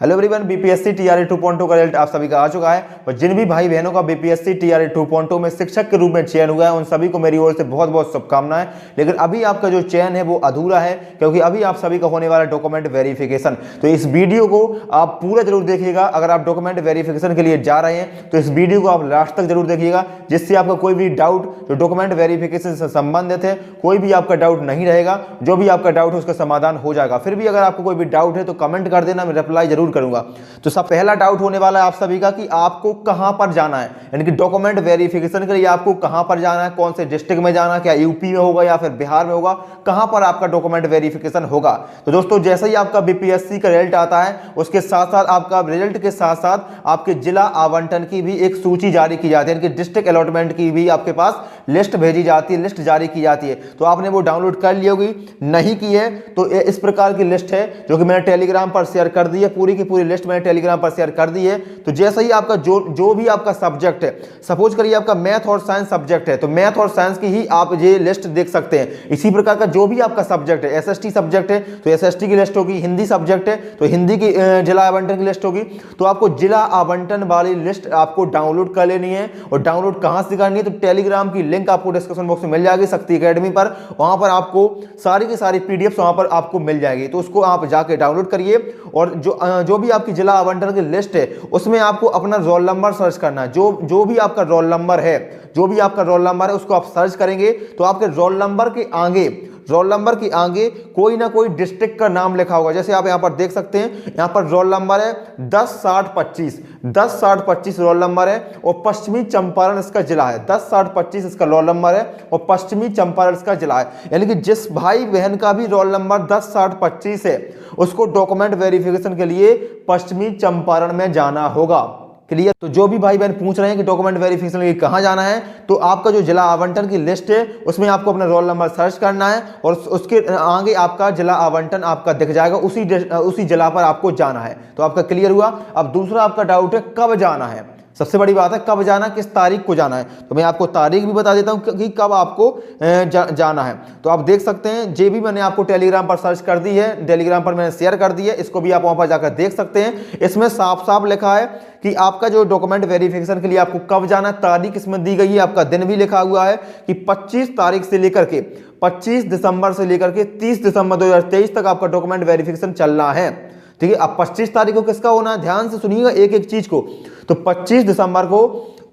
Hello everyone, BPSC TRE 2.2 का result आप सभी का आ चुका है। और जिन भी भाई बहनों का बीपीएससी टीआरई 2.2 में शिक्षक के रूप में चयन हुआ है उन सभी को मेरी ओर से बहुत बहुत शुभकामनाएं। लेकिन अभी आपका जो चयन है वो अधूरा है, क्योंकि अभी आप सभी का होने वाला डॉक्यूमेंट वेरिफिकेशन। तो इस वीडियो को आप पूरा जरूर देखिएगा। अगर आप डॉक्यूमेंट वेरिफिकेशन के लिए जा रहे हैं तो इस वीडियो को आप लास्ट तक जरूर देखिएगा, जिससे आपका कोई भी डाउट जो डॉक्यूमेंट वेरिफिकेशन से संबंधित है कोई भी आपका डाउट नहीं रहेगा। जो भी आपका डाउट है उसका समाधान हो जाएगा। फिर भी अगर आपको कोई भी डाउट है तो कमेंट कर देना, मैं रिप्लाई जरूर करूंगा। तो सब पहला डाउट होने वाला है आप सभी का कि आपको कहां पर जाना है, यानी कि डॉक्यूमेंट वेरिफिकेशन के लिए आपको कहां पर जाना है, कौन से डिस्ट्रिक्ट में जाना है, क्या यूपी में होगा या फिर बिहार में होगा, कहां पर आपका डॉक्यूमेंट वेरिफिकेशन होगा। तो दोस्तों, जैसे ही आपका बीपीएससी का रिजल्ट आता है उसके साथ साथ आपका रिजल्ट के साथ साथ आपके जिला आवंटन की भी एक सूची जारी की जाती है, यानी कि डिस्ट्रिक्ट अलॉटमेंट की भी आपके पास लिस्ट भेजी जाती है, लिस्ट जारी की जाती है। तो आपने वो डाउनलोड कर ली होगी, नहीं की है तो इस प्रकार की लिस्ट है जो कि मैंने टेलीग्राम पर शेयर कर दी है। पूरी की पूरी लिस्ट मैंने टेलीग्राम पर शेयर कर दी है। तो जैसे ही आपका जो भी आपका सब्जेक्ट है, सपोज करिए आपका मैथ और साइंस सब्जेक्ट है, तो मैथ और साइंस की ही आप ये लिस्ट देख सकते हैं। इसी प्रकार का जो भी आपका सब्जेक्ट है, एसएसटी सब्जेक्ट है तो एसएसटी की लिस्ट होगी, हिंदी सब्जेक्ट है तो हिंदी की जिला आवंटन की लिस्ट होगी। तो आपको जिला आवंटन वाली लिस्ट आपको डाउनलोड कर लेनी है। और डाउनलोड कहां से करनी है, तो टेलीग्राम की लिंक आपको डिस्क्रिप्शन बॉक्स में मिल जाएगी, शक्ति एकेडमी पर। वहां पर आपको सारी की सारी पीडीएफ वहां पर आपको मिल जाएगी। तो उसको आप जाके डाउनलोड करिए। और जो भी आपकी जिला आवंटन की लिस्ट है उसमें आपको अपना रोल नंबर सर्च करना है। जो भी आपका रोल नंबर है, उसको आप सर्च करेंगे तो आपके रोल नंबर के आगे कोई ना कोई डिस्ट्रिक्ट का नाम लिखा होगा। जैसे आप यहां पर देख सकते हैं, यहां पर रोल नंबर है 106025 रोल नंबर है और पश्चिमी चंपारण इसका जिला है। 106025 इसका रोल नंबर है और पश्चिमी चंपारण इसका जिला है। यानी कि जिस भाई बहन का भी रोल नंबर 106025 है उसको डॉक्यूमेंट वेरिफिकेशन के लिए पश्चिमी चंपारण में जाना होगा। क्लियर। तो जो भी भाई बहन पूछ रहे हैं कि डॉक्यूमेंट वेरिफिकेशन के लिए कहां जाना है, तो आपका जो जिला आवंटन की लिस्ट है उसमें आपको अपना रोल नंबर सर्च करना है और उसके आगे आपका जिला आवंटन आपका दिख जाएगा, उसी जिला पर आपको जाना है। तो आपका क्लियर हुआ। अब दूसरा आपका डाउट है कब जाना है। सबसे बड़ी बात है कब जाना, किस तारीख को जाना है। तो मैं आपको तारीख भी बता देता हूं कि कब आपको जाना है। तो आप देख सकते हैं, जे भी मैंने आपको टेलीग्राम पर सर्च कर दी है, टेलीग्राम पर मैंने शेयर कर दी है, इसको भी आप वहां पर जाकर देख सकते हैं। इसमें साफ साफ लिखा है कि आपका जो डॉक्यूमेंट वेरिफिकेशन के लिए आपको कब जाना है, तारीख इसमें दी गई है, आपका दिन भी लिखा हुआ है कि 25 तारीख से लेकर के 25 दिसंबर से लेकर के 30 दिसंबर 2023 तक आपका डॉक्यूमेंट वेरिफिकेशन चलना है। ठीक है। अब 25 तारीख को किसका होना है, ध्यान से सुनिएगा एक एक चीज को। तो 25 दिसंबर को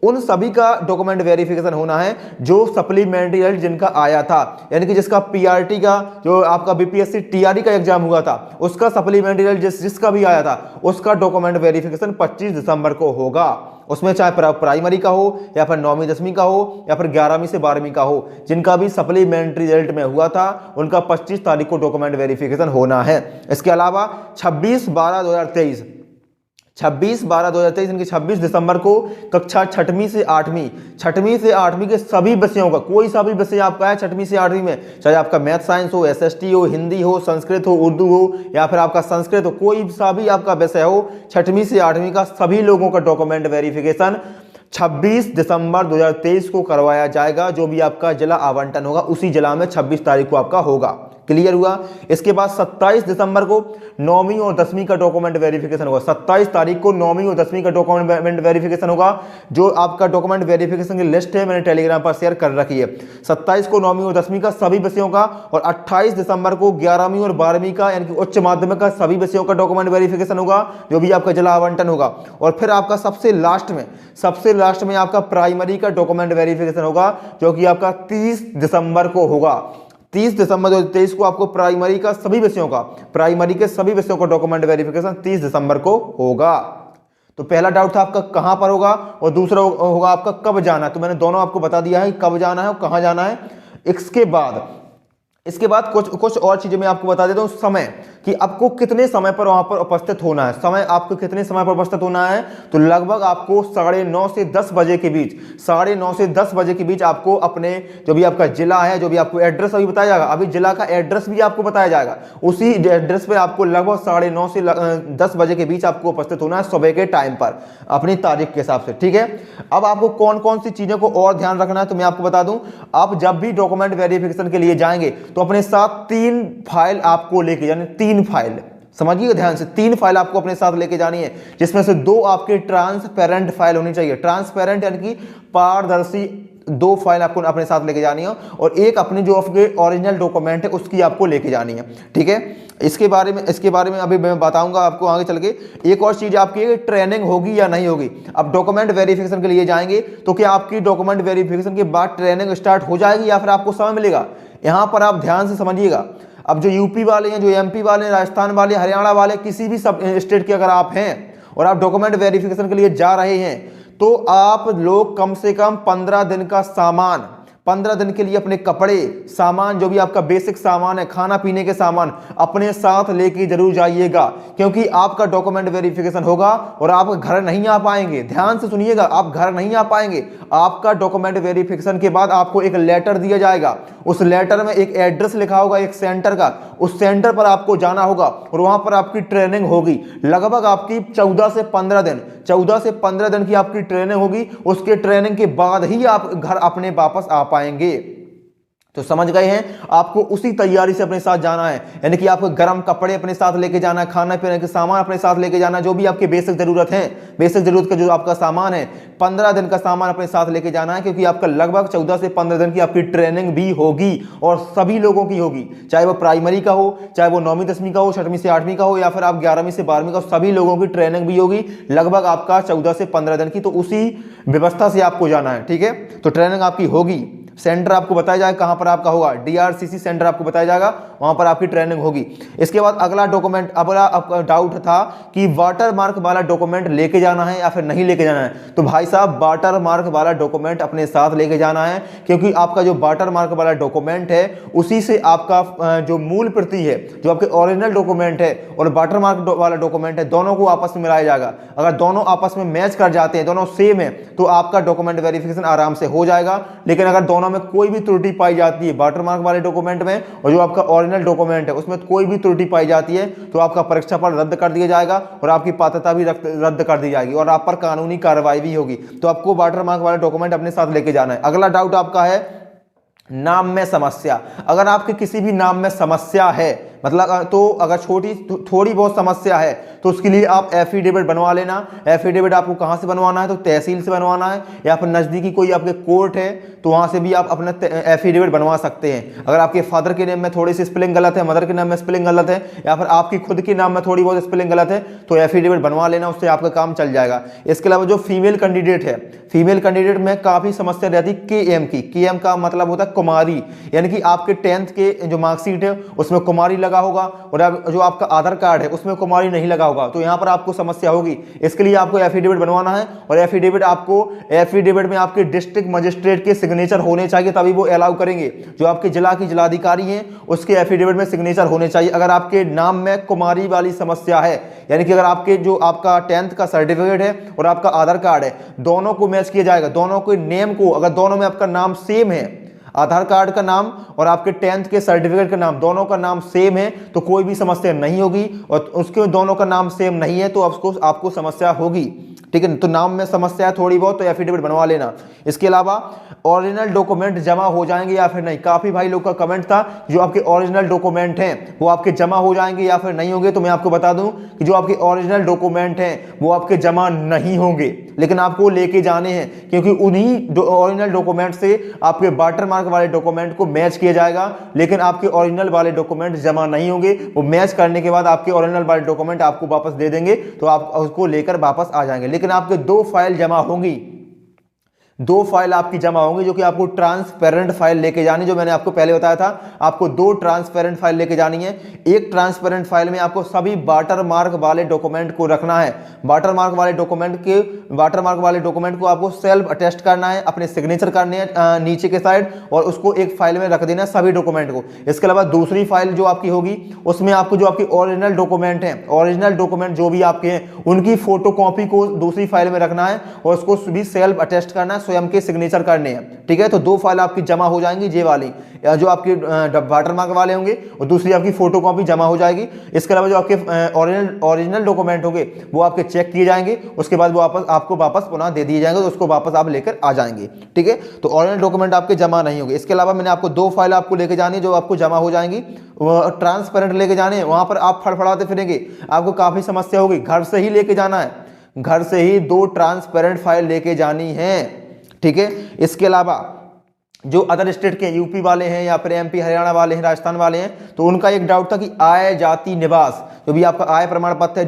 उन सभी का डॉक्यूमेंट वेरिफिकेशन होना है जो सप्लीमेंट्री रिजल्ट जिनका आया था, यानी कि जिसका पीआरटी का जो आपका बीपीएससी टीआरई का एग्जाम हुआ था उसका सप्लीमेंट्री रिजल्ट जिसका भी आया था उसका डॉक्यूमेंट वेरिफिकेशन 25 दिसंबर को होगा। उसमें चाहे प्राइमरी का हो या फिर 9वीं 10वीं का हो या फिर 11वीं से 12वीं का हो, जिनका भी सप्लीमेंट्री रिजल्ट में हुआ था उनका 25 तारीख को डॉक्यूमेंट वेरिफिकेशन होना है। इसके अलावा 26/12/2023 इनकी 26 दिसंबर को कक्षा 6वीं से 8वीं के सभी विषयों का, कोई सा भी विषय आपका है 6वीं से 8वीं में, चाहे आपका मैथ साइंस हो, एसएसटी हो, हिंदी हो, संस्कृत हो, उर्दू हो या फिर आपका संस्कृत हो, कोई सा भी आपका विषय हो 6वीं से 8वीं का, सभी लोगों का डॉक्यूमेंट वेरिफिकेशन 26 दिसंबर 2023 को करवाया जाएगा। जो भी आपका जिला आवंटन होगा उसी जिला में 26 तारीख को आपका होगा। क्लियर हुआ। इसके बाद 27 दिसंबर को 9वीं और 10वीं का डॉक्यूमेंट वेरिफिकेशन होगा। 27 तारीख को 9वीं और 10वीं का डॉक्यूमेंट वेरिफिकेशन होगा। जो आपका डॉक्यूमेंट वेरिफिकेशन की लिस्ट है मैंने टेलीग्राम पर शेयर कर रखी है। 27 को 9वीं और 10वीं का सभी विषयों का, और 28 दिसंबर को 11वीं और 12वीं का यानी कि उच्च माध्यमिक का सभी विषयों का डॉक्यूमेंट वेरिफिकेशन होगा, जो भी आपका जिला आवंटन होगा। और फिर आपका सबसे लास्ट में आपका प्राइमरी का डॉक्यूमेंट वेरिफिकेशन होगा, जो कि आपका 30 दिसंबर को होगा। 30 दिसंबर 2023 को आपको प्राइमरी के सभी विषयों का डॉक्यूमेंट वेरिफिकेशन 30 दिसंबर को होगा। तो पहला डाउट था आपका कहां पर होगा और दूसरा होगा आपका कब जाना है। तो मैंने दोनों आपको बता दिया है कब जाना है और कहां जाना है। इसके बाद कुछ और चीजें मैं आपको बता देता हूं। समय कि आपको कितने समय पर वहां पर उपस्थित होना है। समय आपको कितने समय पर उपस्थित होना है, तो लगभग आपको 9:30 से 10 बजे के बीच आपको अपने जो भी आपका जिला है, जो भी आपको एड्रेस अभी बताया जाएगा, अभी जिला का एड्रेस भी आपको बताया जाएगा, उसी एड्रेस पे आपको लगभग 9:30 से 10 बजे के बीच आपको उपस्थित होना है सुबह के टाइम पर अपनी तारीख के हिसाब से। ठीक है। अब आपको कौन कौन सी चीजों को और ध्यान रखना है तो मैं आपको बता दूं। आप जब भी डॉक्यूमेंट वेरिफिकेशन के लिए जाएंगे तो अपने साथ 3 फाइल आपको लेके, यानी 3 फाइल, समझिए ध्यान से, 3 फाइल आपको अपने साथ लेके जानी है, जिसमें से 2 आपके ट्रांसपेरेंट फाइल होनी चाहिए। ट्रांसपेरेंट यानी कि पारदर्शी 2 फाइल आपको अपने साथ लेके जानी है, और एक अपनी जो आपके ओरिजिनल डॉक्यूमेंट है उसकी आपको लेके जानी है। ठीक है, इसके बारे में अभी मैं बताऊंगा आपको आगे चल के। एक और चीज आपकी ट्रेनिंग होगी या नहीं होगी। अब डॉक्यूमेंट वेरिफिकेशन के लिए जाएंगे तो क्या आपकी डॉक्यूमेंट वेरिफिकेशन के बाद ट्रेनिंग स्टार्ट हो जाएगी या फिर आपको समय मिलेगा? यहां पर आप ध्यान से समझिएगा। अब जो यूपी वाले हैं, जो एमपी वाले हैं, राजस्थान वाले, हरियाणा वाले, किसी भी सब स्टेट के अगर आप हैं और आप डॉक्यूमेंट वेरिफिकेशन के लिए जा रहे हैं, तो आप लोग कम से कम 15 दिन का सामान, 15 दिन के लिए अपने कपड़े, सामान, जो भी आपका बेसिक सामान है, खाना पीने के सामान अपने साथ लेके जरूर जाइएगा, क्योंकि आपका डॉक्यूमेंट वेरिफिकेशन होगा और आप घर नहीं आ पाएंगे। ध्यान से सुनिएगा, आप घर नहीं आ पाएंगे। आपका डॉक्यूमेंट वेरिफिकेशन के बाद आपको एक लेटर दिया जाएगा। उस लेटर में एक एड्रेस लिखा होगा एक सेंटर का, उस सेंटर पर आपको जाना होगा और वहां पर आपकी ट्रेनिंग होगी। लगभग आपकी 14 से 15 दिन, 14 से 15 दिन की आपकी ट्रेनिंग होगी। उसके ट्रेनिंग के बाद ही आप घर अपने वापस आ पाएंगे। तो समझ गए हैं, आपको उसी तैयारी से अपने साथ जाना है, यानी कि आपको गर्म कपड़े अपने साथ लेके जाना है, खाना पीने के सामान अपने साथ लेके जाना है, जो भी आपकी बेसिक जरूरत है, बेसिक जरूरत का जो आपका सामान है, 15 दिन का सामान अपने साथ लेके जाना है, क्योंकि आपका लगभग 14 से 15 दिन की आपकी ट्रेनिंग भी होगी और सभी लोगों की होगी, चाहे वो प्राइमरी का हो, चाहे वो 9वीं 10वीं का हो, 6वीं से 8वीं का हो, या फिर आप 11वीं से 12वीं का हो, सभी लोगों की ट्रेनिंग भी होगी लगभग आपका 14 से 15 दिन की। तो उसी व्यवस्था से आपको जाना है। ठीक है, तो ट्रेनिंग आपकी होगी। सेंटर आपको बताया जाएगा कहां पर आपका होगा, डीआरसीसी सेंटर आपको बताया जाएगा, वहां पर आपकी ट्रेनिंग होगी। इसके बाद अगला डॉक्यूमेंट, अगला आपका डाउट था कि वाटर मार्क वाला डॉक्यूमेंट लेके जाना है या फिर नहीं लेके जाना है। तो भाई साहब, वाटर मार्क वाला डॉक्यूमेंट अपने साथ लेके जाना है, क्योंकि आपका जो वाटर मार्क वाला डॉक्यूमेंट है उसी से आपका जो मूल प्रति है, जो आपके ओरिजिनल डॉक्यूमेंट है और वाटर मार्क वाला डॉक्यूमेंट है, दोनों को आपस में मिलाया जाएगा। अगर दोनों आपस में मैच कर जाते हैं, दोनों सेम है, तो आपका डॉक्यूमेंट वेरिफिकेशन आराम से हो जाएगा। लेकिन अगर दोनों में कोई भी त्रुटि पाई जाती है, वाटर मार्क वाले डॉक्यूमेंट में और जो आपका ओरिजिनल डॉक्यूमेंट है उसमें कोई भी त्रुटि पाई जाती है, तो आपका परीक्षा फल रद्द कर दिया जाएगा और आपकी पात्रता भी रद्द कर दी जाएगी और आप पर कानूनी कार्रवाई भी होगी। तो आपको वाटर मार्क वाला डॉक्यूमेंट अपने साथ लेके जाना है। अगला डाउट आपका है नाम में समस्या। अगर आपके किसी भी नाम में समस्या है, मतलब तो अगर थोड़ी बहुत समस्या है, तो उसके लिए आप एफिडेविट बनवा लेना। एफिडेविट आपको कहां से बनवाना है, तो तहसील से बनवाना है, या फिर नजदीकी कोई आपके कोर्ट है तो वहां से भी आप अपना एफिडेविट बनवा सकते हैं। अगर आपके फादर के नाम में थोड़ी सी स्पेलिंग गलत है, मदर के नाम में स्पेलिंग गलत है, या फिर आपकी खुद के नाम में थोड़ी बहुत स्पेलिंग गलत है, तो एफिडेविट बनवा लेना, उससे आपका काम चल जाएगा। इसके अलावा जो फीमेल कैंडिडेट है, फीमेल कैंडिडेट में काफी समस्या रहती है केएम की। केएम का मतलब होता है कुमारी, यानी कि आपके 10th के जो मार्कशीट है उसमें कुमारी लगा होगा और जो आपका आधार कार्ड है उसमें कुमारी नहीं लगा होगा, तो यहां पर आपको समस्या होगी। इसके लिए आपको एफिडेविट बनवाना है और एफिडेविट में आपके डिस्ट्रिक्ट मजिस्ट्रेट के सिग्नेचर होने चाहिए, तभी वो अलाउ करेंगे। जो आपके जिला की जिलाधिकारी हैं उसके एफिडेविट में सिग्नेचर होने चाहिए। अगर आपके नाम में कुमारी वाली समस्या है, यानी कि अगर आपके जो आपका 10th का सर्टिफिकेट है और आपका आधार कार्ड है, दोनों को मैच किया जाएगा, दोनों के नेम को, अगर दोनों में आपका नाम सेम है, आधार कार्ड का नाम और आपके 10th के सर्टिफिकेट का नाम, दोनों का नाम सेम है, तो कोई भी समस्या नहीं होगी। और उसके दोनों का नाम सेम नहीं है तो आपको समस्या होगी। ठीक है, तो नाम में समस्या है थोड़ी बहुत, तो एफिडेविट बनवा लेना। इसके अलावा ओरिजिनल डॉक्यूमेंट जमा हो जाएंगे या फिर नहीं। काफी भाई लोग का कमेंट था जो आपके ओरिजिनल डॉक्यूमेंट हैं वो आपके जमा हो जाएंगे या फिर नहीं होंगे। तो मैं आपको बता दूं कि जो आपके ओरिजिनल डॉक्यूमेंट हैं वो आपके जमा नहीं होंगे, लेकिन आपको लेके जाने हैं, क्योंकि उन्हीं ओरिजिनल डॉक्यूमेंट से आपके वाटर मार्क वाले डॉक्यूमेंट को मैच किया जाएगा। लेकिन आपके ओरिजिनल वाले डॉक्यूमेंट जमा नहीं होंगे, वो मैच करने के बाद आपके ओरिजिनल वाले डॉक्यूमेंट आपको वापस दे देंगे, तो आप उसको लेकर वापस आ जाएंगे। लेकिन आपके 2 फाइल जमा होंगी, 2 फाइल आपकी जमा होंगी, जो कि आपको ट्रांसपेरेंट फाइल लेके जानी, जो मैंने आपको पहले बताया था। आपको 2 ट्रांसपेरेंट फाइल लेके जानी है। एक ट्रांसपेरेंट फाइल में आपको सभी वाटर मार्क वाले डॉक्यूमेंट को रखना है। वाटर मार्क वाले डॉक्यूमेंट को आपको सेल्फ अटेस्ट करना है, अपने सिग्नेचर करने हैं नीचे के साइड, और उसको एक फाइल में रख देना है सभी डॉक्यूमेंट को। इसके अलावा दूसरी फाइल जो आपकी होगी उसमें आपको जो आपकी ओरिजिनल डॉक्यूमेंट है, ओरिजिनल डॉक्यूमेंट जो भी आपके हैं उनकी फोटोकॉपी को दूसरी फाइल में रखना है और उसको भी सेल्फ अटेस्ट करना है, स्वयं के सिग्नेचर करने हैं। ठीक है, तो 2 फाइल आपकी जमा हो जाएंगी, ये वाली जो आपके वाटरमार्क वाले होंगे, और दूसरी आपकी फोटोकॉपी जमा हो जाएगी। इसके अलावा जो आपके ओरिजिनल डॉक्यूमेंट होंगे वो आपके चेक किए जाएंगे, उसके बाद वो आपको वापस पुनः दे दिए जाएंगे, तो उसको वापस आप लेकर आ जाएंगे। ठीक है, तो ओरिजिनल डॉक्यूमेंट आपके जमा नहीं होंगे। इसके अलावा मैंने आपको 2 फाइल आपको लेके जानी है जो आपको जमा हो जाएंगी, ट्रांसपेरेंट लेके जाने, वहां पर आप फड़फड़ाते फिरेंगे, आपको काफी समस्या होगी। घर से ही लेके जाना है, घर से ही 2 ट्रांसपेरेंट फाइल लेके जानी है। ठीक है, इसके अलावा जो अदर स्टेट के यूपी वाले हैं या फिर एमपी हरियाणा वाले हैं, राजस्थान वाले हैं, तो उनका एक डाउट था कि आय जाति निवास, जो भी आपका आय प्रमाण पत्र है,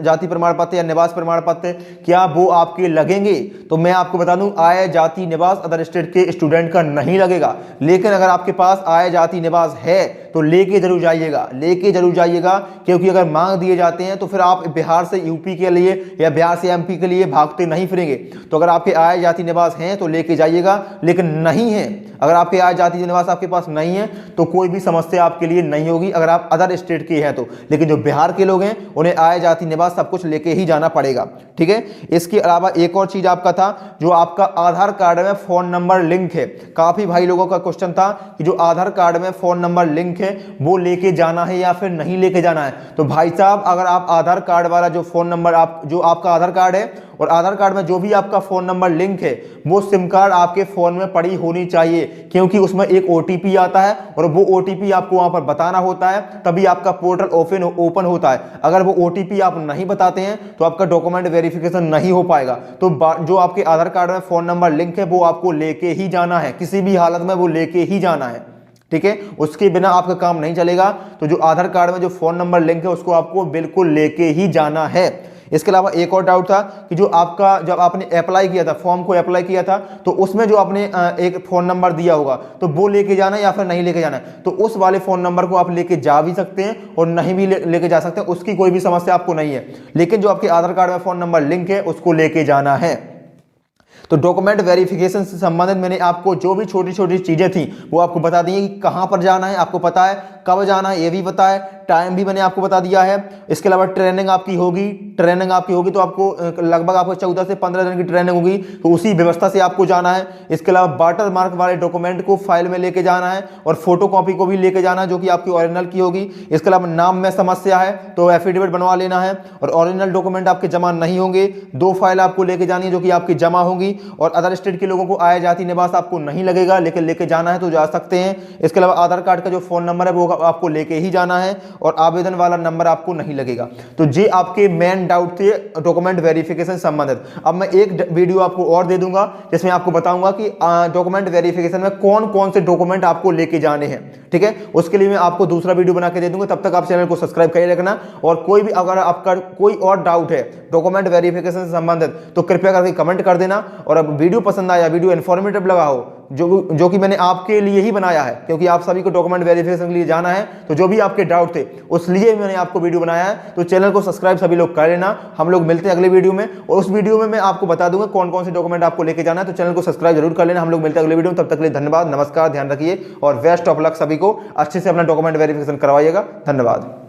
जाति प्रमाण पत्र या निवास प्रमाण पत्र, क्या वो आपके लगेंगे? तो मैं आपको बता दूं, आय जाति निवास अदर स्टेट के स्टूडेंट का नहीं लगेगा। लेकिन अगर आपके पास आय जाति निवास है तो लेके जरूर जाइएगा, लेके जरूर जाइएगा, क्योंकि अगर मांग दिए जाते हैं तो फिर आप बिहार से यूपी के लिए या बिहार से एमपी के लिए भागते नहीं फिरेंगे। तो अगर आपके आय जाति निवास हैं तो लेके जाइएगा, लेकिन नहीं है, अगर आपके आय जाति निवास आपके पास नहीं है तो कोई भी समस्या आपके लिए नहीं होगी अगर आप अदर स्टेट के हैं तो। लेकिन जो बिहार के लोग हैं उन्हें आय जाति निवास सब कुछ लेके ही जाना पड़ेगा। ठीक है, इसके अलावा एक और चीज आपका था, जो आपका आधार कार्ड में फोन नंबर लिंक है। काफी भाई लोगों का क्वेश्चन था कि जो आधार कार्ड में फोन नंबर लिंक है वो लेके जाना है या फिर नहीं लेके जाना है। तो भाई साहब, अगर आप आधार कार्ड वाला जो फोन नंबर जो आपका आधार कार्ड है और आधार कार्ड में जो भी आपका फोन नंबर लिंक है वो सिम कार्ड आपके फोन में पड़ी होनी चाहिए, क्योंकि उसमें एक ओटीपी आता है और वो ओटीपी आपको वहां पर बताना होता है, तभी आपका पोर्टल ओपन होता है। अगर वो ओटीपी आप नहीं बताते हैं तो आपका डॉक्यूमेंट वेरिफिकेशन नहीं हो पाएगा। तो जो आपके आधार कार्ड में फोन नंबर लिंक है वो आपको लेके ही जाना है, किसी भी हालत में वो लेके ही जाना है। ठीक है, उसके बिना आपका काम नहीं चलेगा। तो जो आधार कार्ड में जो फोन नंबर लिंक है उसको आपको बिल्कुल लेके ही जाना है। इसके अलावा एक और डाउट था कि जो आपका जब आपने अप्लाई किया था, फॉर्म को अप्लाई किया था, तो उसमें जो आपने एक फोन नंबर दिया होगा तो वो लेके जाना है या फिर नहीं लेके जाना है। तो उस वाले फोन नंबर को आप लेके जा भी सकते हैं और नहीं भी लेके जा सकते हैं, उसकी कोई भी समस्या आपको नहीं है। लेकिन जो आपके आधार कार्ड में फोन नंबर लिंक है उसको लेके जाना है। तो डॉक्यूमेंट वेरिफिकेशन से संबंधित मैंने आपको जो भी छोटी छोटी चीजें थी वो आपको बता दी है कि कहां पर जाना है, आपको पता है, कब जाना है ये भी पता है, टाइम भी मैंने आपको बता दिया है। इसके अलावा ट्रेनिंग आपकी होगी तो आपको लगभग आपको 14 से 15 दिन की ट्रेनिंग होगी, तो उसी व्यवस्था से आपको जाना है। इसके अलावा वाटर मार्क वाले डॉक्यूमेंट को फाइल में लेके जाना है और फोटोकॉपी को भी लेके जाना है जो कि आपकी ओरिजिनल की होगी। इसके अलावा नाम में समस्या है तो एफिडेविट बनवा लेना है और ओरिजिनल डॉक्यूमेंट आपके जमा नहीं होंगे। 2 फाइल आपको लेके जानी है जो कि आपकी जमा होंगी। और अदर स्टेट के लोगों को आय जाति निवास आपको नहीं लगेगा, लेकिन लेके जाना है तो जा सकते हैं। इसके अलावा आधार कार्ड का जो फोन नंबर है वो आपको लेके ही जाना है और आवेदन वाला नंबर आपको नहीं लगेगा। तो ये आपके मेन डाउट थे डॉक्यूमेंट वेरिफिकेशन संबंधित। अब मैं एक वीडियो आपको और दे दूंगा जिसमें आपको बताऊंगा कि डॉक्यूमेंट वेरिफिकेशन में कौन कौन से डॉक्यूमेंट आपको लेके जाने हैं। ठीक है, उसके लिए मैं आपको दूसरा वीडियो बना के दे दूंगा। तब तक आप चैनल को सब्सक्राइब कर रखना। और कोई भी अगर आपका कोई और डाउट है डॉक्यूमेंट वेरिफिकेशन से संबंधित तो कृपया करके कमेंट कर देना। और अब वीडियो पसंद आया, वीडियो इन्फॉर्मेटिव लगा हो, जो कि मैंने आपके लिए ही बनाया है, क्योंकि आप सभी को डॉक्यूमेंट वेरिफिकेशन के लिए जाना है, तो जो भी आपके डाउट थे उस लिए मैंने आपको वीडियो बनाया है। तो चैनल को सब्सक्राइब सभी लोग कर लेना। हम लोग मिलते हैं अगले वीडियो में और उस वीडियो में मैं आपको बता दूंगा कौन कौन से डॉक्यूमेंट आपको लेके जाना है। तो चैनल को सब्सक्राइब जरूर कर लेना। हम लोग मिलते हैं अगले वीडियो में, तब तक के लिए धन्यवाद, नमस्कार, ध्यान रखिए और बेस्ट ऑफ लक सभी को। अच्छे से अपना डॉक्यूमेंट वेरिफिकेशन करवाइएगा। धन्यवाद।